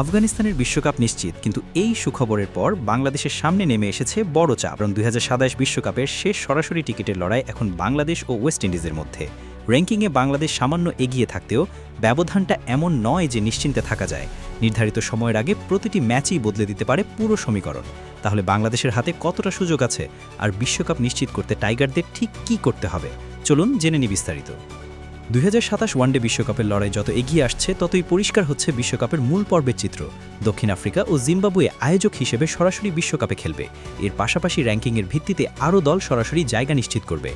আফগানিস্তানের বিশ্বকাপ নিশ্চিত, কিন্তু এই সুখবরের পর বাংলাদেশের সামনে নেমে এসেছে বড় চাপ। কারণ ২০২৭ বিশ্বকাপের শেষ সরাসরি টিকিটের লড়াই এখন বাংলাদেশ ও ওয়েস্ট ইন্ডিজের মধ্যে। র্যাঙ্কিংয়ে বাংলাদেশ সামান্য এগিয়ে থাকতেও ব্যবধানটা এমন নয় যে নিশ্চিন্তে থাকা যায়। নির্ধারিত সময়ের আগে প্রতিটি ম্যাচই বদলে দিতে পারে পুরো সমীকরণ। তাহলে বাংলাদেশের হাতে কতটা সুযোগ আছে, আর বিশ্বকাপ নিশ্চিত করতে টাইগারদের ঠিক কী করতে হবে, চলুন জেনে নিই বিস্তারিত। ২০২৭ ওয়ানডে বিশ্বকাপের লড়াই যত এগিয়ে আসছে, ততই পরিষ্কার হচ্ছে বিশ্বকাপের মূল পর্বের চিত্র। দক্ষিণ আফ্রিকা ও জিম্বাবুয়ে আয়োজক হিসেবে সরাসরি বিশ্বকাপে খেলবে। এর পাশাপাশি র্যাঙ্কিংয়ের ভিত্তিতে আরও দল সরাসরি জায়গা নিশ্চিত করবে।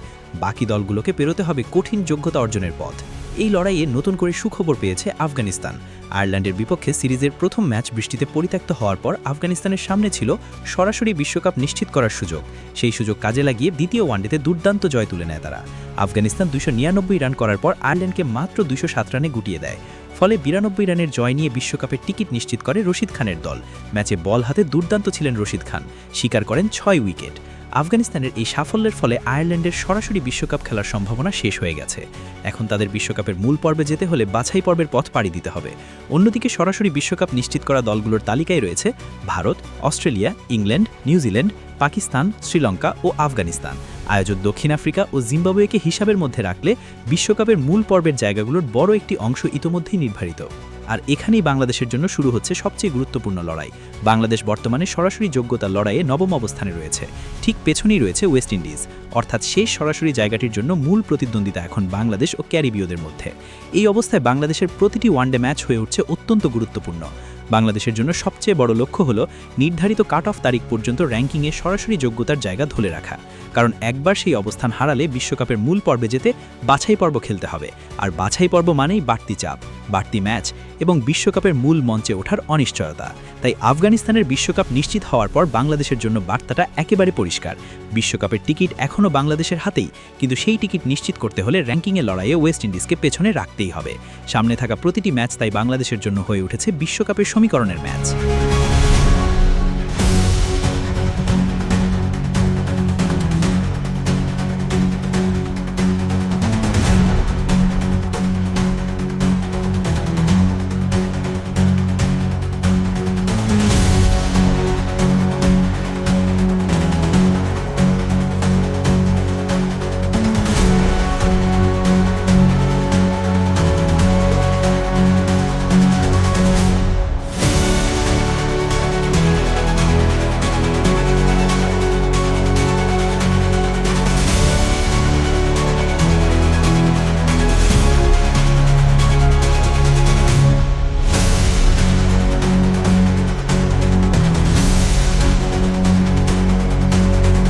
বাকি দলগুলোকে পেরোতে হবে কঠিন যোগ্যতা অর্জনের পথ। এই লড়াইয়ে নতুন করে সুখবর পেয়েছে আফগানিস্তান। আয়ারল্যান্ডের বিপক্ষে সিরিজের প্রথম ম্যাচ বৃষ্টিতে পরিত্যক্ত হওয়ার পর আফগানিস্তানের সামনে ছিল সরাসরি বিশ্বকাপ নিশ্চিত করার সুযোগ। সেই সুযোগ কাজে লাগিয়ে দ্বিতীয় ওয়ানডেতে দুর্দান্ত জয় তুলে নেয় তারা। আফগানিস্তান ২৯৯ রান করার পর আয়ারল্যান্ডকে মাত্র ২০৭ রানে গুটিয়ে দেয়। ফলে ৯২ রানের জয় নিয়ে বিশ্বকাপের টিকিট নিশ্চিত করে রশিদ খানের দল। ম্যাচে বল হাতে দুর্দান্ত ছিলেন রশিদ খান, শিকার করেন ৬ উইকেট। আফগানিস্তানের এই সাফল্যের ফলে আয়ারল্যান্ডের সরাসরি বিশ্বকাপ খেলার সম্ভাবনা শেষ হয়ে গেছে। এখন তাদের বিশ্বকাপের মূল পর্বে যেতে হলে বাছাই পর্বের পথ পাড়ি দিতে হবে। অন্যদিকে সরাসরি বিশ্বকাপ নিশ্চিত করা দলগুলোর তালিকায় রয়েছে Bharat, Australia, England, New Zealand, Pakistan, Sri Lanka ও আফগানিস্তান। আয়োজক দক্ষিণ আফ্রিকা ও জিম্বাবুয়েকে হিসাবের মধ্যে রাখলে বিশ্বকাপের মূল পর্বের জায়গাগুলোর বড় একটি অংশ ইতোমধ্যেই নির্ধারিত। আর এখানেই বাংলাদেশের জন্য শুরু হচ্ছে সবচেয়ে গুরুত্বপূর্ণ লড়াই। বাংলাদেশ বর্তমানে সরাসরি যোগ্যতার লড়াইয়ে নবম অবস্থানে রয়েছে। ঠিক পেছনেই রয়েছে ওয়েস্ট ইন্ডিজ। অর্থাৎ শেষ সরাসরি জায়গাটির জন্য মূল প্রতিদ্বন্দ্বিতা এখন বাংলাদেশ ও ক্যারিবীয়দের মধ্যে। এই অবস্থায় বাংলাদেশের প্রতিটি ওয়ানডে ম্যাচ হয়ে উঠছে অত্যন্ত গুরুত্বপূর্ণ। বাংলাদেশের জন্য সবচেয়ে বড় লক্ষ্য হল নির্ধারিত কাট অফ তারিখ পর্যন্ত র্যাঙ্কিংয়ে সরাসরি যোগ্যতার জায়গা ধরে রাখা। কারণ একবার সেই অবস্থান হারালে বিশ্বকাপের মূল পর্বে যেতে বাছাই পর্ব খেলতে হবে। আর বাছাই পর্ব মানেই বাড়তি চাপ, বাড়তি ম্যাচ এবং বিশ্বকাপের মূল মঞ্চে ওঠার অনিশ্চয়তা। তাই আফগানিস্তানের বিশ্বকাপ নিশ্চিত হওয়ার পর বাংলাদেশের জন্য বার্তাটা একেবারে পরিষ্কার। বিশ্বকাপের টিকিট এখনও বাংলাদেশের হাতেই, কিন্তু সেই টিকিট নিশ্চিত করতে হলে র্যাঙ্কিংয়ের লড়াইয়ে ওয়েস্ট ইন্ডিজকে পেছনে রাখতেই হবে। সামনে থাকা প্রতিটি ম্যাচ তাই বাংলাদেশের জন্য হয়ে উঠেছে বিশ্বকাপের সমীকরণের ম্যাচ।